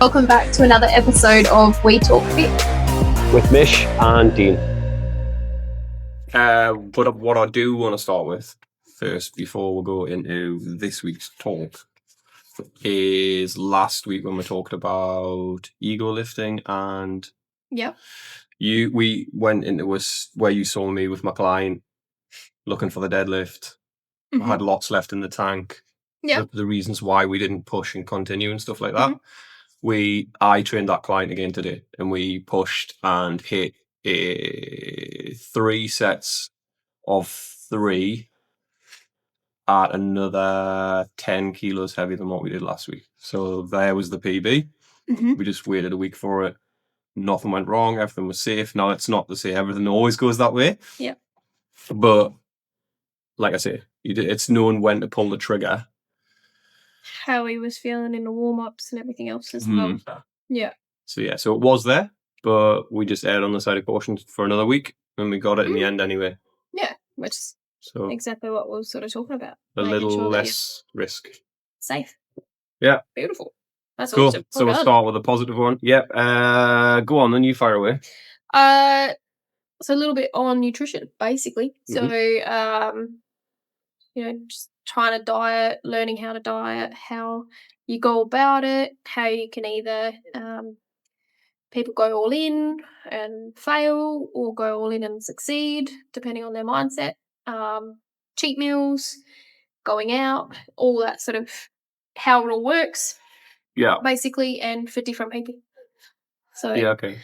Welcome back to another episode of We Talk Fit. With Mish and Dean. But what I do want to start with first, before we go into this week's talk, is last week when we talked about ego lifting, and we went into where you saw me with my client looking for the deadlift. I had lots left in the tank. The reasons why we didn't push and continue and stuff like that. I trained that client again today, and we pushed and hit 3 sets of 3 at another 10 kilos heavier than what we did last week. So there was the PB. We just waited a week for it. Nothing went wrong. Everything was safe. Now, it's not to say everything always goes that way. Yeah. But like I say, it's knowing when to pull the trigger. How he was feeling in the warm-ups and everything else as well. Yeah. So it was there, but we just erred on the side of caution for another week, and we got it in the end anyway. Yeah, which is exactly what we were sort of talking about. A little less risk. Safe. Yeah. Beautiful. That's cool. awesome. So we'll start with a positive one. Yep. Go on, then you fire away. So a little bit on nutrition, basically. So, just trying to diet, learning how to diet, how you go about it, how you can either people go all in and fail or go all in and succeed, depending on their mindset. Cheat meals, going out, all that sort of how it all works. Yeah. Basically, and for different people. So okay.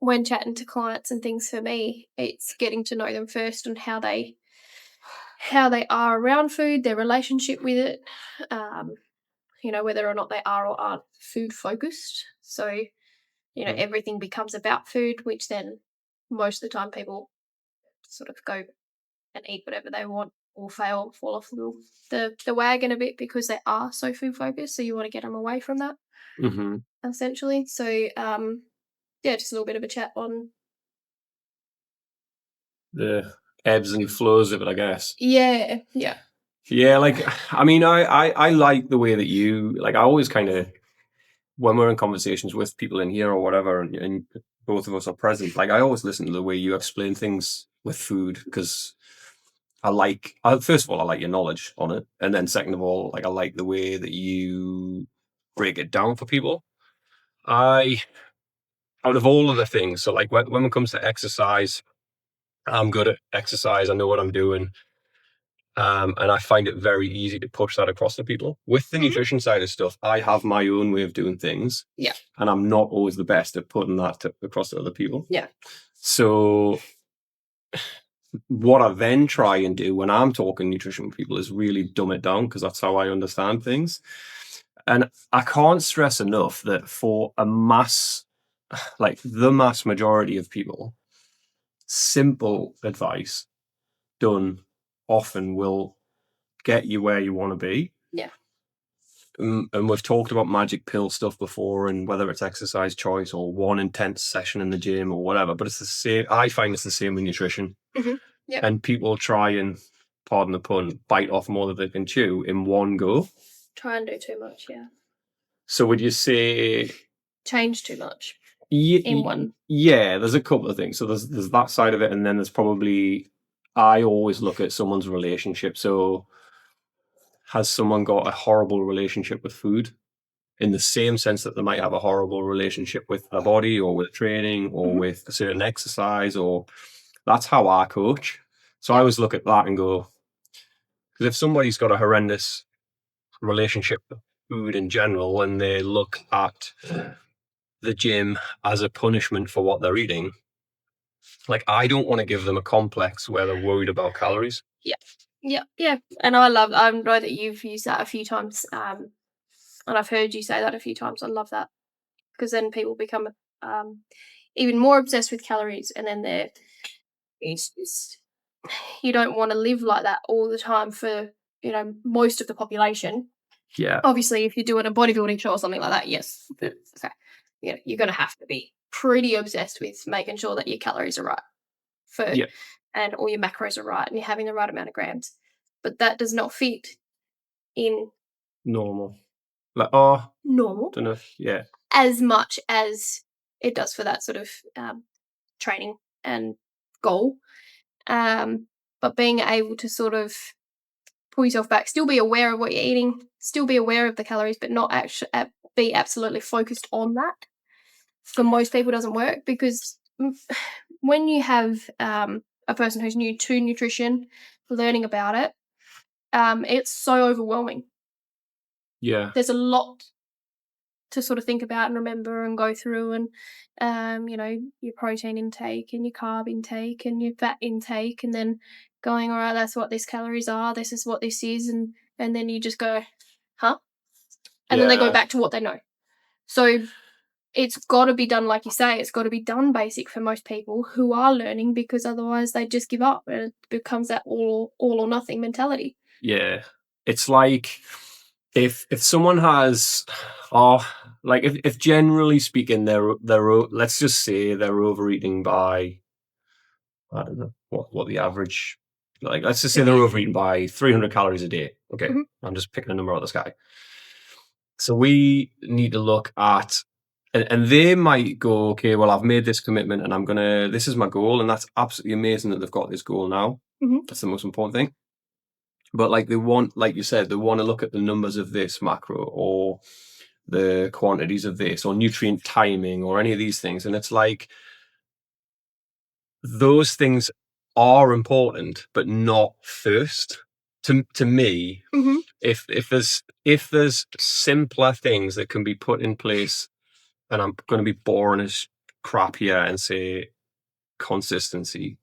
When chatting to clients and things, for me, it's getting to know them first and how they are around food, their relationship with it, whether or not they are or aren't food focused. So, everything becomes about food, which then most of the time people sort of go and eat whatever they want or fall off the wagon a bit because they are so food focused. So you want to get them away from that, essentially. So, just a little bit of a chat on the ebbs and flows of it, I guess. Yeah. Yeah, I mean, I like the way that you, I always kind of, when we're in conversations with people in here or whatever, and both of us are present, I always listen to the way you explain things with food, because first of all, I like your knowledge on it. And then second of all, I like the way that you break it down for people. Out of all of the things, so when it comes to exercise, I'm good at exercise. I know what I'm doing. And I find it very easy to push that across to people. With the nutrition side of stuff, I have my own way of doing things. Yeah. And I'm not always the best at putting that across to other people. Yeah. So what I then try and do when I'm talking nutrition with people is really dumb it down, because that's how I understand things. And I can't stress enough that for the mass majority of people, simple advice done often will get you where you want to be. Yeah. And we've talked about magic pill stuff before, and whether it's exercise choice or one intense session in the gym or whatever, but it's the same. I find it's the same with nutrition. Yeah. And people try and, pardon the pun, bite off more than they can chew in one go. Try and do too much, yeah. So would you say change too much in one? Yeah, there's a couple of things. So there's that side of it, and then there's probably, I always look at someone's relationship. So has someone got a horrible relationship with food, in the same sense that they might have a horrible relationship with their body or with training or with a certain exercise? Or that's how I coach. So I always look at that and go, because if somebody's got a horrendous relationship with food in general, and they look at the gym as a punishment for what they're eating, I don't want to give them a complex where they're worried about calories. Yeah. And I know that you've used that a few times, and I've heard you say that a few times. I love that, because then people become even more obsessed with calories, and then it's just, you don't want to live like that all the time for most of the population. Yeah. Obviously, if you're doing a bodybuilding show or something like that, yes, okay, you're going to have to be pretty obsessed with making sure that your calories are right and all your macros are right and you're having the right amount of grams. But that does not fit in normal. Like, oh, normal don't know. Yeah, as much as it does for that sort of training and goal. Um, but being able to sort of pull yourself back, still be aware of what you're eating, still be aware of the calories, but not actually be absolutely focused on that. For most people, doesn't work because when you have a person who's new to nutrition, learning about it, it's so overwhelming. yeah, There's a lot to sort of think about and remember and go through, and your protein intake and your carb intake and your fat intake, and then going, all right, that's what these calories are, this is what this is, and then you just go, huh? And then they go yeah, back to what they know. So it's got to be done, like you say, it's got to be done basic for most people who are learning, because otherwise they just give up and it becomes that all or nothing mentality. yeah. It's like if someone has, oh, like if generally speaking, let's just say they're overeating by, I don't know what the average, like let's just say they're overeating by 300 calories a day. Okay, Mhm, I'm just picking a number out of the sky. So we need to look at, and they might go, okay, well, I've made this commitment and this is my goal. And that's absolutely amazing that they've got this goal now. mhm, That's the most important thing. But like they want, like you said, they want to look at the numbers of this macro or the quantities of this or nutrient timing or any of these things. And it's like, those things are important, but not first. To me, mhm. if there's simpler things that can be put in place, and I'm going to be boring as crap here and say consistency.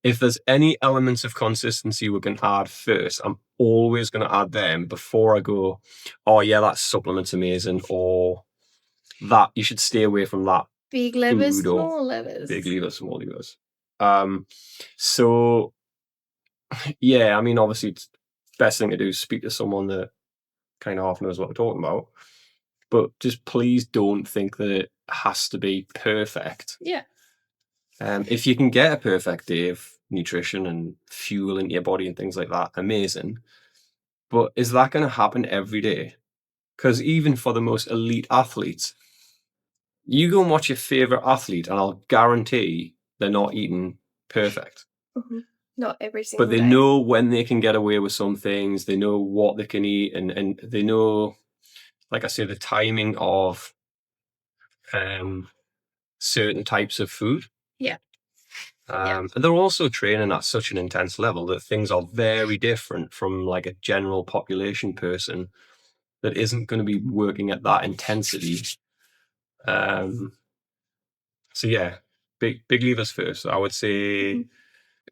If there's any elements of consistency we can add first, I'm always going to add them before I go, oh yeah, that supplement's amazing, or that you should stay away from that Big levers, food, or small big levers. levers, small levers. So yeah, I mean, obviously, it's best thing to do is speak to someone that kind of half knows what they're talking about. But just please don't think that it has to be perfect. Yeah. If you can get a perfect day of nutrition and fuel into your body and things like that, amazing. But is that going to happen every day? Because even for the most elite athletes, you go and watch your favorite athlete, and I'll guarantee they're not eating perfect. Mhm. Not every But single they day. know when they can get away with some things, they know what they can eat, and they know, like I say, the timing of um, certain types of food. Yeah. Yeah. And they're also training at such an intense level that things are very different from like a general population person that isn't going to be working at that intensity. Um, so yeah, big levers first. I would say, Mhm.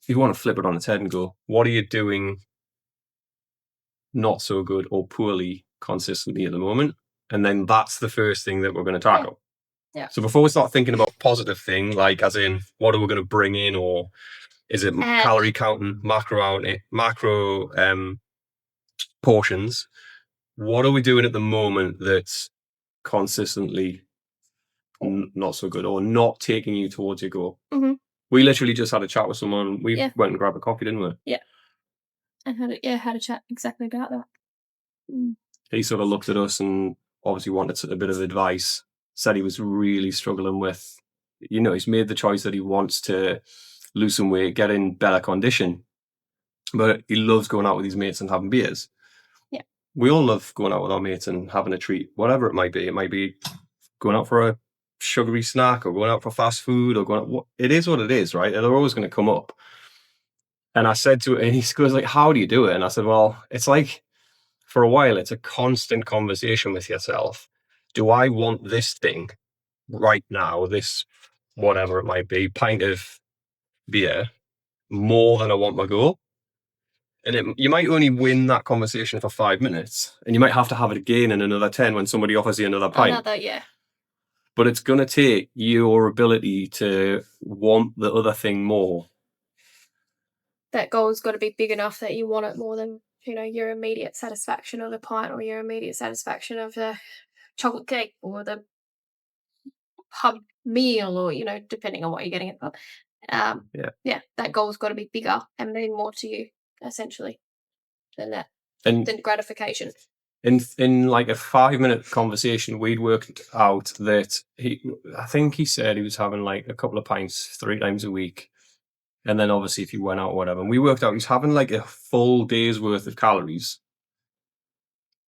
if you want to flip it on its head and go, what are you doing not so good or poorly consistently at the moment? And then that's the first thing that we're going to Yeah. tackle. Yeah. So before we start thinking about positive thing, like as in what are we going to bring in, or is it Add. calorie counting, macro portions? What are we doing at the moment that's consistently not so good or not taking you towards your goal? Mhm. We literally just had a chat with someone. We Yeah. went and grabbed a coffee, didn't we? Yeah. And had a chat exactly about that. Mm. He sort of looked at us and obviously wanted a bit of advice. Said he was really struggling with, he's made the choice that he wants to lose some weight, get in better condition, but he loves going out with his mates and having beers. Yeah. We all love going out with our mates and having a treat, whatever it might be. It might be going out for a sugary snack or going out for fast food or going out. It is what it is, right? And they're always going to come up. And I said to it, and he goes like, how do you do it? And I said, well, it's like, for a while, it's a constant conversation with yourself. Do I want this thing right now, this whatever it might be, pint of beer, more than I want my goal? And you might only win that conversation for 5 minutes, and you might have to have it again in another 10 when somebody offers you another pint. Another, yeah. But it's going to take your ability to want the other thing more. That goal's got to be big enough that you want it more than your immediate satisfaction of the pint or your immediate satisfaction of the chocolate cake or the pub meal, or depending on what you're getting at the pub. Yeah. Yeah, that goal's got to be bigger and mean more to you essentially than that And than gratification. In like a 5-minute conversation, we'd worked out that I think he said he was having like a couple of pints 3 times a week. And then obviously if you went out or whatever, and we worked out he's having like a full day's worth of calories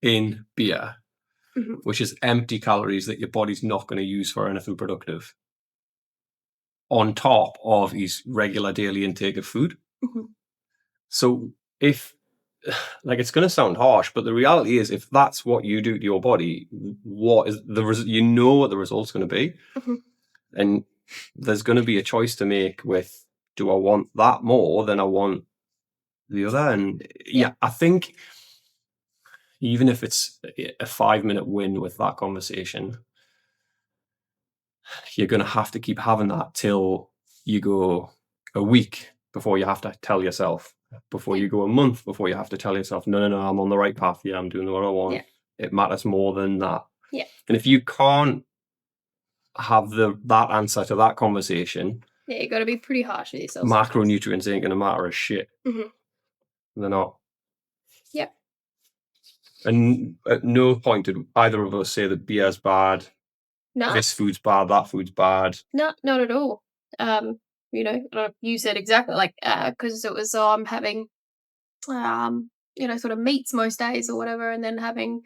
in beer, Mhm. which is empty calories that your body's not going to use for anything productive, on top of his regular daily intake of food. Mhm. So if like, it's going to sound harsh, but the reality is, if that's what you do to your body, what is you know what the result's going to be, Mhm. and there's going to be a choice to make with, do I want that more than I want the other? And Yeah. yeah, I think even if it's a 5-minute win with that conversation, you're going to have to keep having that till you go a week before you have to tell yourself, before Yeah. you go a month before you have to tell yourself, no, I'm on the right path. Yeah, I'm doing what I want. Yeah. It matters more than that. Yeah. And if you can't have that answer to that conversation, Yeah. You got to be pretty harsh with yourself sometimes. macronutrients ain't going to matter a shit. Mhm. They're not. Yeah. And at no point did either of us say that beer's bad, No. this food's bad, that food's bad. No, not at all. You said exactly like because it was I'm having sort of meats most days or whatever, and then having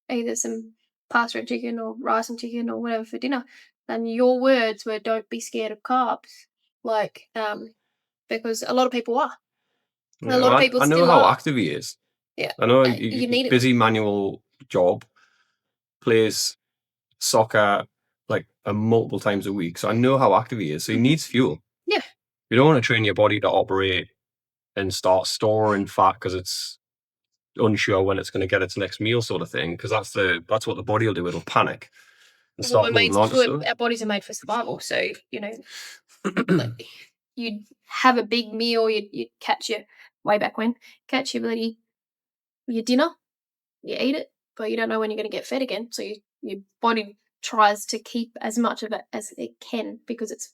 either some pasta and chicken or rice and chicken or whatever for dinner. And your words were, "Don't be scared of carbs," like because a lot of people are. A Yeah, lot of well, people I know still how are. active he is. Yeah, I know you need it. busy manual job, plays soccer like multiple times a week. So I know how active he is. So he Mhm. needs fuel. Yeah, You don't want to train your body to operate and start storing fat because it's unsure when it's going to get its next meal, sort of thing. Because that's what the body will do. It'll panic and well, start holding on to stuff. our bodies are made for survival. So like, you'd have a big meal. You'd catch your way back when catch your dinner. You eat it, but you don't know when you're going to get fed again. So your body tries to keep as much of it as it can because it's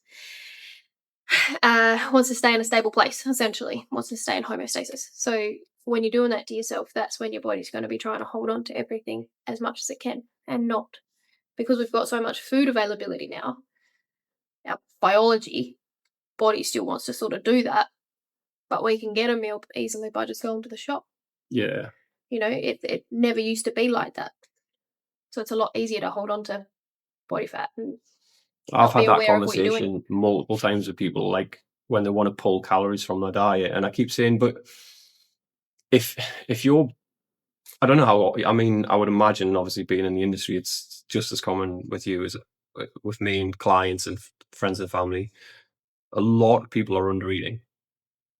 wants to stay in a stable place. Essentially, wants to stay in homeostasis. So when you're doing that to yourself, that's when your body's going to be trying to hold on to everything as much as it can, and not because we've got so much food availability now. Our biology body still wants to sort of do that, but we can get a meal easily by just going to the shop. Yeah. It never used to be like that. So it's a lot easier to hold on to body fat and I've not be had that aware of what you're doing. conversation multiple times with people, like when they want to pull calories from their diet. And I keep saying, but if if you're I don't know how. I mean, I would imagine, obviously, being in the industry, it's just as common with you as with me and clients and friends and family. A lot of people are under eating.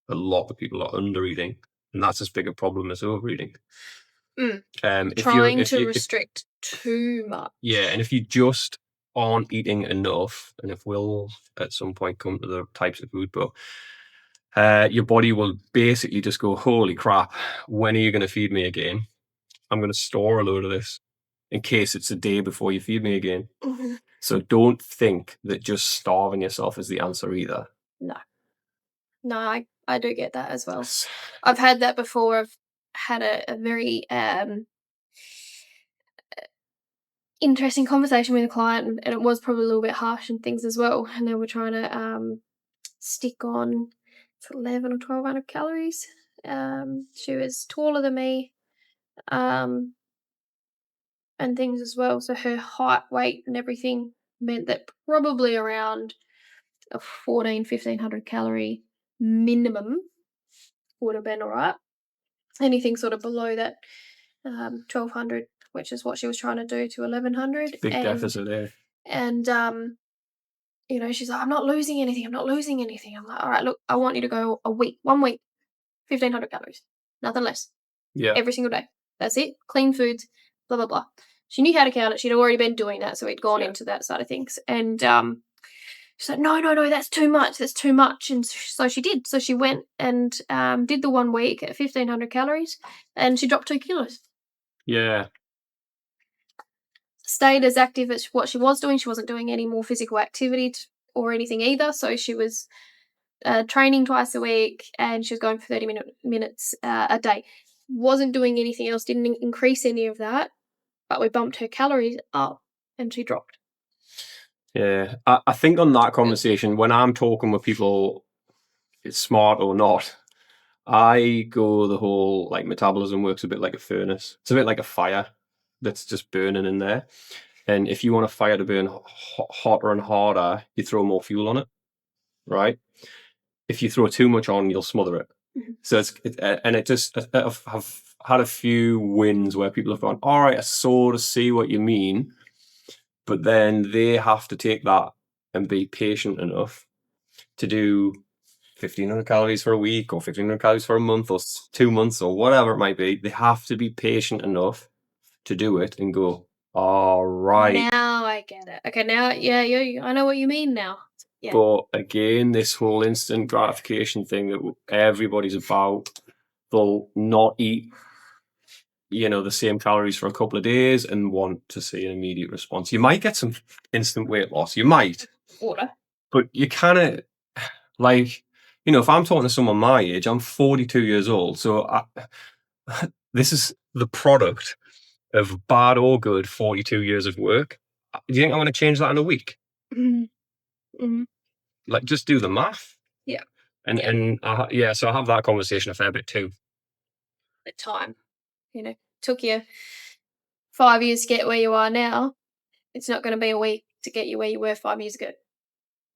A lot of people are under eating, and that's as big a problem as overeating. Mm. If you're Trying to if restrict too much. yeah, and if you just aren't eating enough, and if we'll at some point come to the types of food, but your body will basically just go, "Holy crap! When are you going to feed me again? I'm going to store a load of this in case it's a day before you feed me again." Mhm. So don't think that just starving yourself is the answer either. No, no, I do get that as well. I've had that before. I've had a very interesting conversation with a client, and it was probably a little bit harsh and things as well. And they were trying to stick on 11 or 1200 calories. She was taller than me, um, and things as well. So her height, weight, and everything meant that probably around a 1500 calorie minimum would have been all right. Anything sort of below that 1200, which is what she was trying to do, to 1100. Big and deficit there. and she's like, I'm not losing anything, I'm not losing anything. I'm like, all right, look, I want you to go a week, 1 week, 1500 calories, nothing less, Yeah. every single day. That's it, clean foods, blah blah blah. She knew how to count it, she'd already been doing that, so we'd gone Yeah. into that side of things. And she's like, no, that's too much, that's too much. And so she did. So she went and did the 1 week at 1500 calories, and she dropped 2 kilos. Yeah. Stayed as active as what she was doing. She wasn't doing any more physical activity or anything either. So she was training twice a week, and she was going for 30 minutes a day. wasn't doing anything else, didn't increase any of that, but we bumped her calories up and she dropped. Yeah. I think on that conversation, when I'm talking with people, it's smart or not, I go the whole like metabolism works a bit like a furnace. It's a bit like a fire that's just burning in there. And if you want a fire to burn hotter and harder, you throw more fuel on it, right? If you throw too much on, you'll smother it. Mhm. So and it just I've had a few wins where people have gone, all right, I sort of see what you mean, but then they have to take that and be patient enough to do 1,500 calories for a week or 1,500 calories for a month or 2 months or whatever it might be. They have to be patient enough to do it and go, all right. Now I get it. Okay, now yeah, I know what you mean now. Yeah. But again, this whole instant gratification thing that everybody's about, they'll not eat, the same calories for a couple of days and want to see an immediate response. You might get some instant weight loss. You might, Order. but you kind of like, if I'm talking to someone my age, I'm 42 years old. So this is the product of bad or good 42 years of work. Do you think I'm going to change that in a week? Mhm. Mhm. Like, just do the math. Yeah. And Yeah. yeah, so I have that conversation a fair bit too. The time, took you 5 years to get where you are now. It's not going to be a week to get you where you were 5 years ago.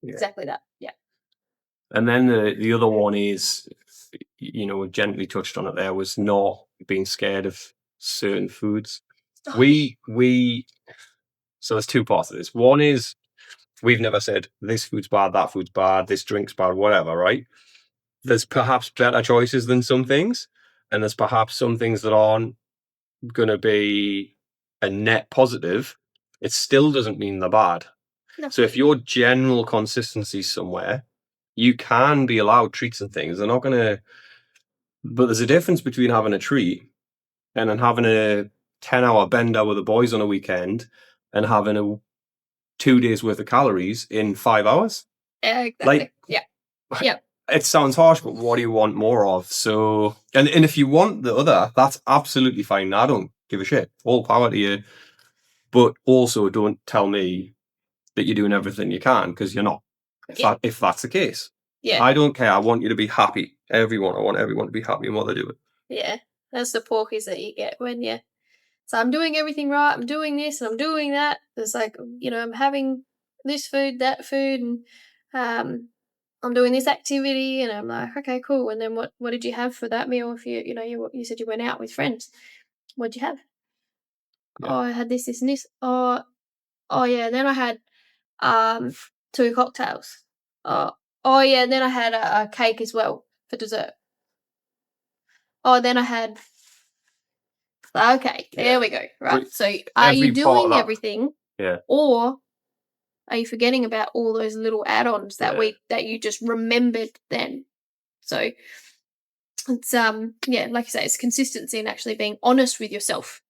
Yeah. Exactly that. Yeah. And then the other one is, we gently touched on it there, was not being scared of certain foods. Oh, We so there's two parts of this. One is we've never said this food's bad, that food's bad, this drink's bad, whatever, right? There's perhaps better choices than some things, and there's perhaps some things that aren't going to be a net positive. It still doesn't mean they're bad. no. So if your general consistency somewhere, you can be allowed treats and things. They're not going to, but there's a difference between having a treat and then having a 10-hour bender with the boys on a weekend and having a 2 days worth of calories in 5 hours. Yeah, exactly. Like, Yeah. Yeah. it sounds harsh, but what do you want more of? So, and if you want the other, that's absolutely fine. I don't give a shit. All power to you. But also, don't tell me that you're doing everything you can, because you're not. Yeah. If that's the case, Yeah. I don't care. I want you to be happy. I want everyone to be happy in what they're doing. Yeah. That's the porkies that you get when you. So I'm doing everything right. I'm doing this and I'm doing that. It's like I'm having this food, that food, and I'm doing this activity, and I'm like, okay, cool. And then what did you have for that meal? If you said you went out with friends, what'd you have? Yeah, Oh, I had this, this, and this. Oh yeah. Then I had um 2 cocktails. Oh, oh yeah. And then I had a cake as well for dessert. Oh, then I had. Okay, there yeah. we go. Right. But So, are you every part of doing that, everything, yeah, or are you forgetting about all those little add-ons that yeah, you just remembered then? So it's yeah, like you say, it's consistency and actually being honest with yourself.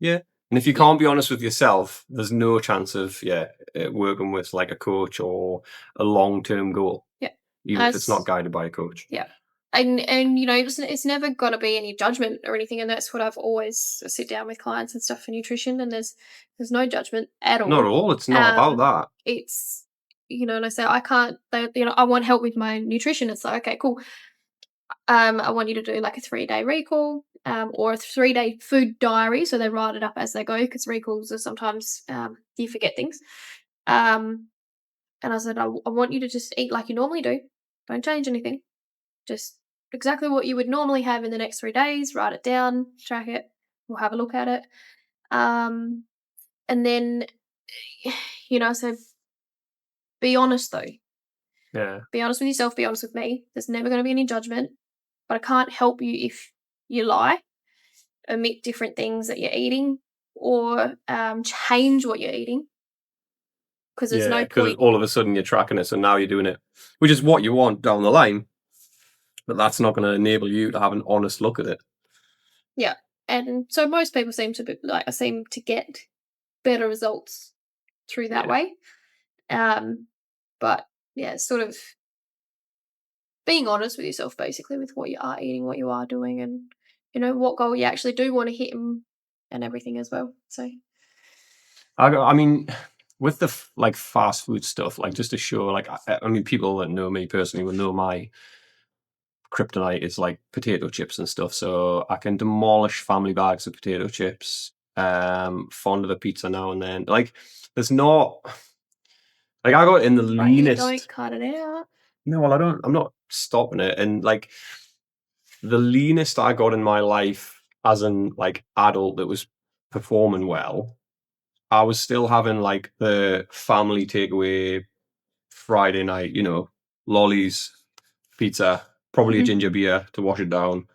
yeah. And if you Yeah, can't be honest with yourself, there's no chance of it working with like a coach or a long-term goal, yeah. even if it's not As guided by a coach. yeah. And it's never gonna be any judgment or anything, and that's what I've always sit down with clients and stuff for nutrition, and there's no judgment at Not all. at all. It's not about Um, that. it's and I say I can't. I want help with my nutrition. It's like, okay, cool. I want you to do like a 3-day recall, or a 3-day food diary, so they write it up as they go because recalls are sometimes you forget things. Um, and I said, I want you to just eat like you normally do. Don't change anything. Just exactly what you would normally have in the next 3 days. Write it down, track it. We'll have a look at it. Um, and then, I said, be honest though. Yeah, Be honest with yourself. Be honest with me. There's never going to be any judgment, but I can't help you if you lie, omit different things that you're eating, or change what you're eating, because there's yeah. no Because point. all of a sudden you're tracking it, so now you're doing it, which is what you want down the line. But that's not going to enable you to have an honest look at it. Yeah, and so most people seem to get better results through that Yeah, way. But yeah, sort of being honest with yourself, basically, with what you are eating, what you are doing, and what goal you actually do want to hit and everything as well. So I mean, with the like fast food stuff, like just to show, like I mean, people that know me personally will know my kryptonite is like potato chips and stuff. So I can demolish family bags of potato chips. Fond of a pizza now and then. Like, there's not like I got in the right, you don't leanest. cut it out. No, well, I don't. I'm not stopping it. And like the leanest I got in my life as an like adult that was performing well, I was still having like the family takeaway Friday night, lollies, pizza, probably a Hmm. ginger beer to wash it down,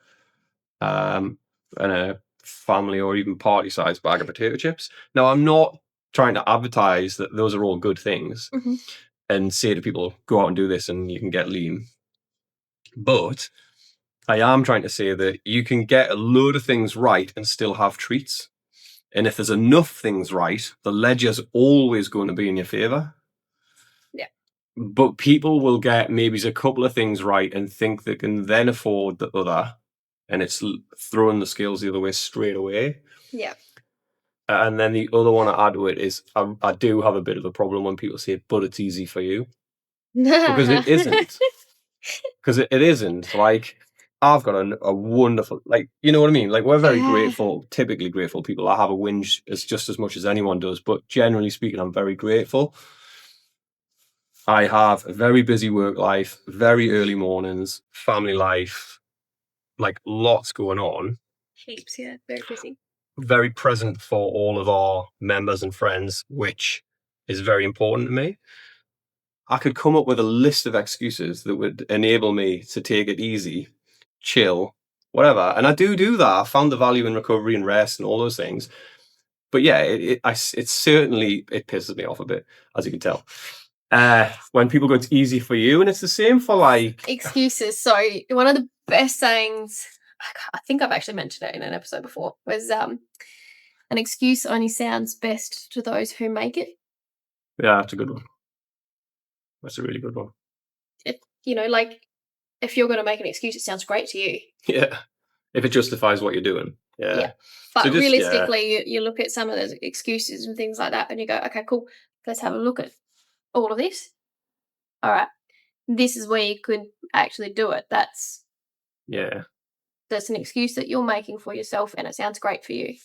and a family or even party size bag of potato chips. Now, I'm not trying to advertise that those are all good things Hmm. and say to people, go out and do this and you can get lean. But I am trying to say that you can get a load of things right and still have treats. And if there's enough things right, the ledger's always going to be in your favor. Yeah. But people will get maybe a couple of things right and think they can then afford the other, and it's throwing the scales the other way straight away. Yeah. And then the other one I add to it is I do have a bit of a problem when people say, but it's easy for you. Because it isn't. Because it isn't. Like, I've got a wonderful, like, you know what I mean? Like, we're very Yeah. grateful, typically grateful people. I have a whinge as just as much as anyone does, but generally speaking, I'm very grateful. I have a very busy work life, very early mornings, family life, like lots going on. Heaps, yeah. Very busy. Very present for all of our members and friends, which is very important to me. I could come up with a list of excuses that would enable me to take it easy, chill, whatever. And I do that. I found the value in recovery and rest and all those things. But yeah, it certainly it pisses me off a bit, as you can tell. When people go, it's easy for you, and it's the same for like Excuses. So one of the best sayings, I think I've actually mentioned it in an episode before, was an excuse only sounds best to those who make it. yeah, that's a good one. That's a really good one. Like if you're going to make an excuse, it sounds great to you. Yeah, if it justifies what you're doing. Yeah. Yeah. So But just realistically, you look at some of those excuses and things like that, and you go, okay, cool. Let's have a look at all of this. All right, this is where you could actually do it. yeah. That's an excuse that you're making for yourself, and it sounds great for you.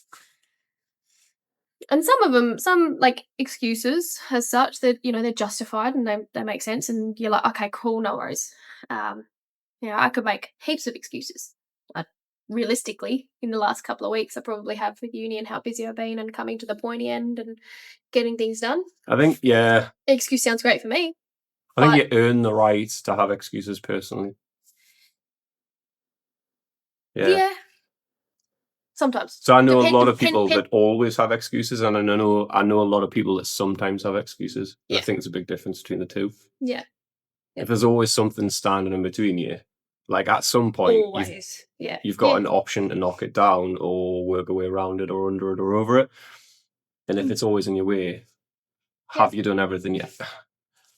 And some of them, some like excuses as such that they're justified and they make sense, and you're like, okay, cool, no worries. I could make heaps of excuses. Realistically, in the last couple of weeks, I probably have with uni and how busy I've been and coming to the pointy end and getting things done. I think Excuse sounds great for me, I think but you earn the right to have excuses personally. Yeah. yeah, sometimes. So I know a lot of Depend. people that always have excuses, and I know a lot of people that sometimes have excuses. And I Yeah, think there's a big difference between the two. yeah, If there's always something standing in between you, like at some point always. Yeah, you've got yeah. an option to knock it down or work a way around it or under it or over it. And if Mm, it's always in your way, yeah. have you done everything yet?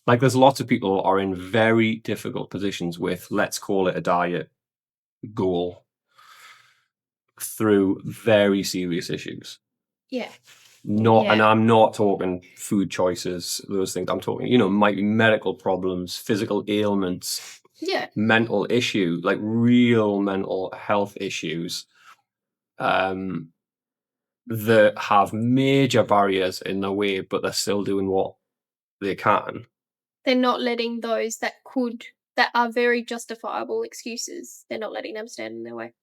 Like there's lots of people are in very difficult positions with, let's call it a diet goal, through very serious issues. Yeah. And Yeah. I'm not talking food choices, those things. I'm talking, might be medical problems, physical ailments, Yeah. mental issue, like real mental health issues, that have major barriers in their way, but they're still doing what they can. They're not letting those that are very justifiable excuses, they're not letting them stand in their way.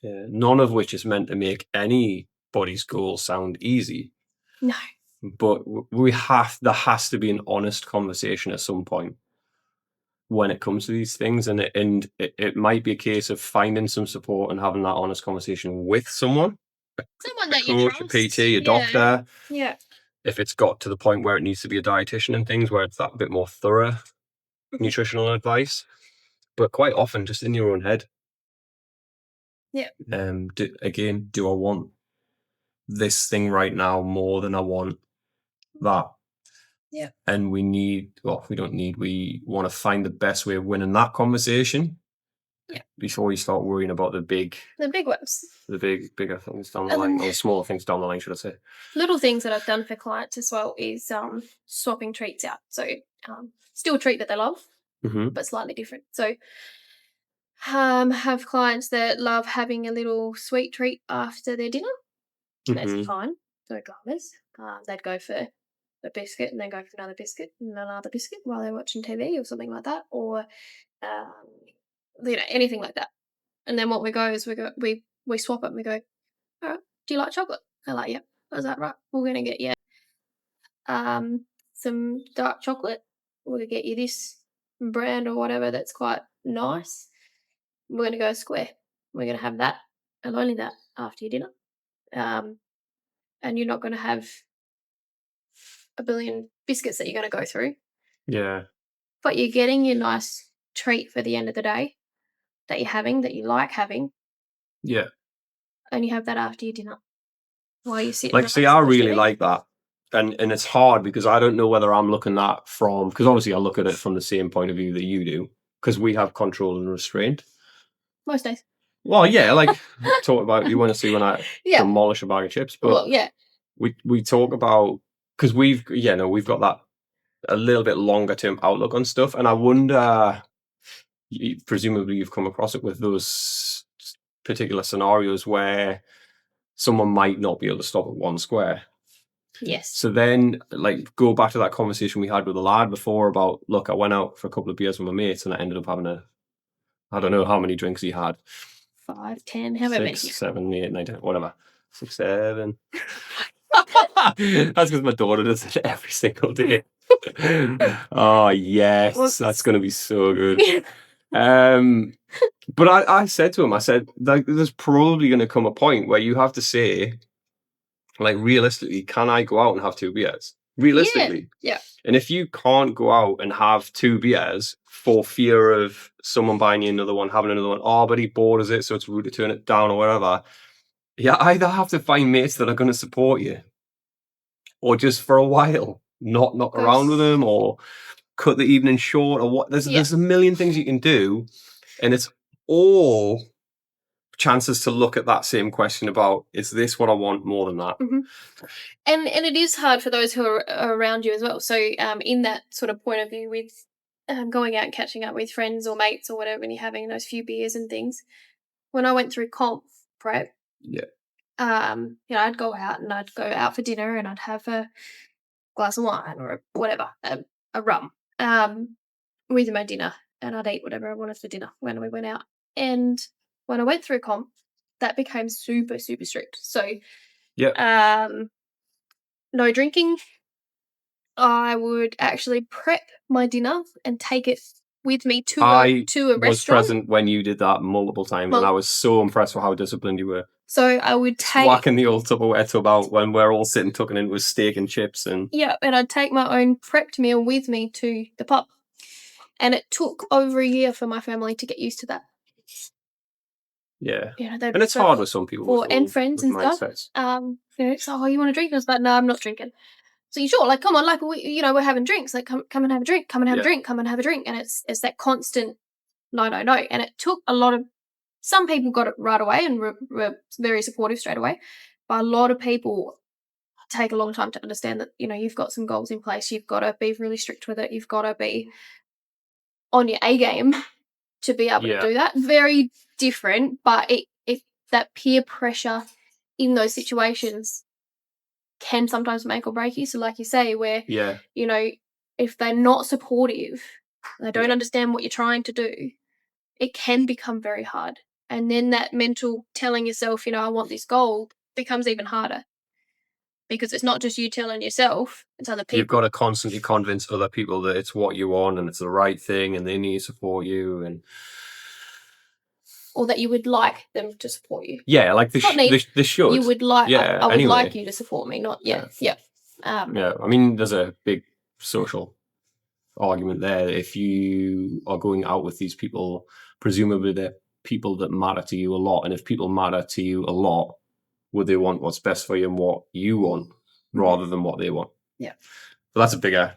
Yeah. None of which is meant to make anybody's goal sound easy. No. But there has to be an honest conversation at some point when it comes to these things, and it might be a case of finding some support and having that honest conversation with someone, Someone a that you coach, a trust. PT, a Yeah. doctor. Yeah. If it's got to the point where it needs to be a dietitian and things, where it's that bit more thorough Mhm. nutritional advice, but quite often just in your own head. Yeah. Do I want this thing right now more than I want that? Yeah. And we don't need, we want to find the best way of winning that conversation. before you start worrying about the bigger things down the And line, then or the smaller things down the line, should I say? little things that I've done for clients as well is swapping treats out. So still a treat that they love, Mm-hmm. but slightly different. So have clients that love having a little sweet treat after their dinner. That's Mm-hmm. fine. No dramas. They'd go for a biscuit and then go for another biscuit and another biscuit while they're watching TV or something like that, or um, anything like that. And then what we go is we swap it. And we go, all right. Do you like chocolate? They're like, yep. I was like, right. We're gonna get you some dark chocolate. We're gonna get you this brand or whatever that's quite nice. We're gonna go square. We're gonna have that and only that after your dinner. Um, and you're not gonna have a billion biscuits that you're gonna go through, Yeah. but you're getting your nice treat for the end of the day that you're having, that you like having, Yeah. and you have that after your dinner while you sit and Like, see, relax I and watch really TV. like that. And it's hard because I don't know whether I'm looking at from, because obviously I look at it from the same point of view that you do, because we have control and restraint. Most days. Well, yeah, like talk about you want to see when I Yeah. demolish a bag of chips, but Well, yeah. we talk about, because we've got that a little bit longer term outlook on stuff, and I wonder, presumably you've come across it with those particular scenarios where someone might not be able to stop at one square. Yes. So then, like, go back to that conversation we had with the lad before about, look, I went out for a couple of beers with my mates and I ended up having I don't know how many drinks he had. 5, 10, however many. 6, 7, 8, 9, 10, whatever. 6, 7. That's because my daughter does it every single day. Oh, yes. That's going to be so good. But I said to him, I said, like, there's probably going to come a point where you have to say, like, realistically, can I go out and have 2 beers? Realistically. Yeah. And if you can't go out and have 2 beers for fear of someone buying you another one, having another one, oh, but he borders it, so it's rude to turn it down or whatever. You either have to find mates that are going to support you, or just for a while, not knock around with them, or cut the evening short, or what. There's a million things you can do, and it's all chances to look at that same question about, is this what I want more than that? Mm-hmm. And it is hard for those who are around you as well. So in that sort of point of view with going out and catching up with friends or mates or whatever, and you're having those few beers and things. When I went through comp prep, I'd go out and I'd go out for dinner and I'd have a glass of wine or whatever, a rum, with my dinner, and I'd eat whatever I wanted for dinner when we went out. And when I went through comp, that became super, super strict. So, no drinking. I would actually prep my dinner and take it with me to a restaurant. I was present when you did that multiple times, and I was so impressed with how disciplined you were. So I would take whacking the old Tupperware tub out when we're all sitting tucking in with steak and chips, and and I'd take my own prepped meal with me to the pub, and it took over a year for my family to get used to that. Yeah, and it's hard with some people and friends and mindsets. Stuff. So, you want to drink? I was like, no, I'm not drinking. So you sure? Like, come on, like we're having drinks. Like, come and have a drink. Come and have a drink. Come and have a drink. And it's that constant no. And it took a lot of. Some people got it right away and were very supportive straight away, but a lot of people take a long time to understand that you've got some goals in place. You've got to be really strict with it. You've got to be on your A game to be able to do that. Very different, but it that peer pressure in those situations can sometimes make or break you. So like you say, where if they're not supportive, they don't understand what you're trying to do, it can become very hard. And then that mental telling yourself, I want this goal becomes even harder. Because it's not just you telling yourself, it's other people. You've got to constantly convince other people that it's what you want and it's the right thing and they need to support you, or that you would like them to support you. Yeah, like they should. You would like. I would like you to support me, not yeah. I mean, there's a big social argument there. If you are going out with these people, presumably they're people that matter to you a lot, and if people matter to you a lot, would they want what's best for you and what you want rather than what they want? Yeah. But that's a bigger.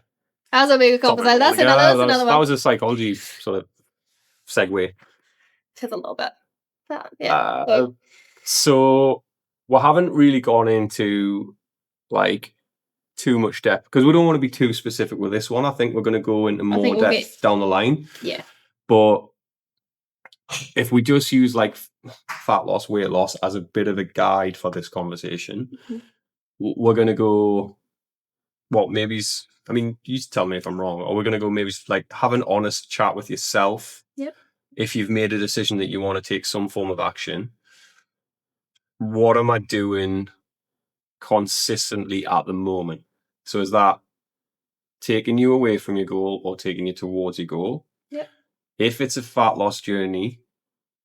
That's a bigger conversation. That's another one. That was a psychology sort of segue. Just a little bit. But yeah. So we haven't really gone into like too much depth because we don't want to be too specific with this one. I think we're going to go into more depth down the line. Yeah. But if we just use like fat loss, weight loss as a bit of a guide for this conversation, we're going to go, what, maybe, I mean, you tell me if I'm wrong, or we're going to go maybe like have an honest chat with yourself. Yep. If you've made a decision that you want to take some form of action, what am I doing consistently at the moment? So is that taking you away from your goal or taking you towards your goal? Yep. If it's a fat loss journey,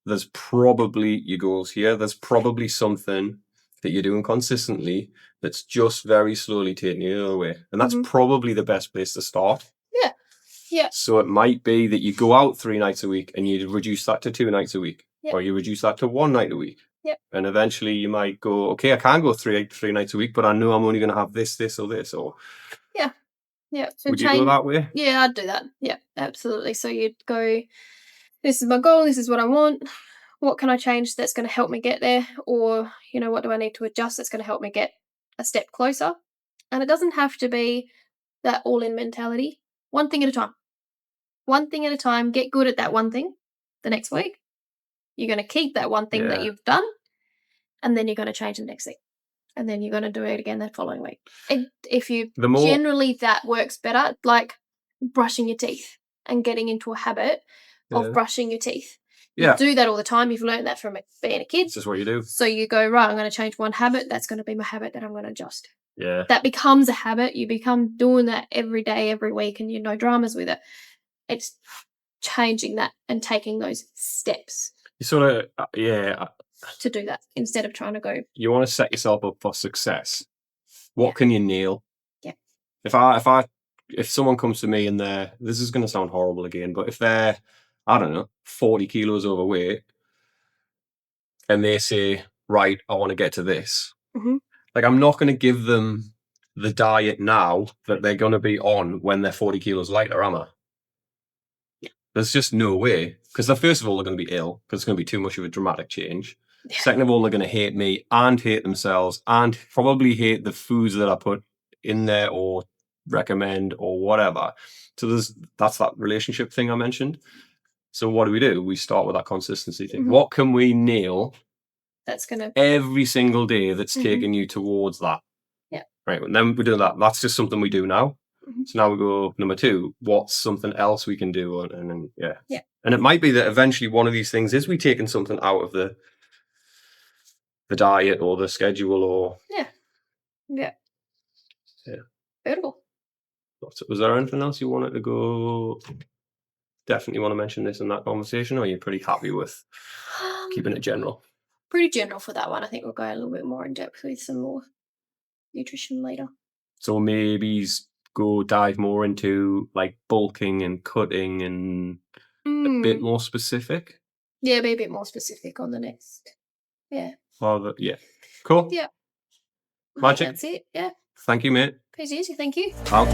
there's probably your goals here. There's probably something that you're doing consistently that's just very slowly taking you away. And that's probably the best place to start. Yeah. Yeah. So it might be that you go out 3 nights a week and you reduce that to 2 nights a week. Yep. Or you reduce that to 1 night a week. Yep. And eventually you might go, okay, I can go three nights a week, but I know I'm only going to have this, or this, or... Yeah. Yeah. So would you go that way? Yeah, I'd do that. Yeah, absolutely. So you'd go, this is my goal, this is what I want. What can I change that's going to help me get there? Or, what do I need to adjust that's going to help me get a step closer? And it doesn't have to be that all-in mentality. One thing at a time. One thing at a time. Get good at that one thing. The next week, you're going to keep that one thing that you've done, and then you're going to change the next thing. And then you're going to do it again the following week. Generally that works better, like brushing your teeth and getting into a habit of brushing your teeth. You do that all the time. You've learned that from being a kid. It's just what you do. So you go, right, I'm going to change one habit. That's going to be my habit that I'm going to adjust. Yeah. That becomes a habit. You become doing that every day, every week, and no dramas with it. It's changing that and taking those steps. You sort of, to do that instead of trying to go. You want to set yourself up for success. What can you nail? Yeah. If someone comes to me and this is going to sound horrible again, but if they're, I don't know, 40 kilos overweight and they say, right, I want to get to this. Like, I'm not going to give them the diet now that they're going to be on when they're 40 kilos lighter, am I? There's just no way. Because first of all, they're going to be ill because it's going to be too much of a dramatic change. Yeah. Second of all, they're going to hate me and hate themselves and probably hate the foods that I put in there or recommend or whatever. So that's that relationship thing I mentioned. So what do? We start with that consistency thing. What can we nail that's gonna every single day that's taking you towards that? Yeah. Right. And then we do that. That's just something we do now. So now we go number 2. What's something else we can do? And then yeah. And it might be that eventually one of these things is we taking something out of the diet or the schedule or yeah. Beautiful. Was there anything else you wanted to go? Definitely want to mention this in that conversation, or are you pretty happy with keeping it general? Pretty general for that one. I think we'll go a little bit more in depth with some more nutrition later. So maybe go dive more into like bulking and cutting and a bit more specific. Yeah, be a bit more specific on the next. Yeah. Cool. Yeah. Magic. That's it. Yeah. Thank you, mate. Easy. Thank you. Out.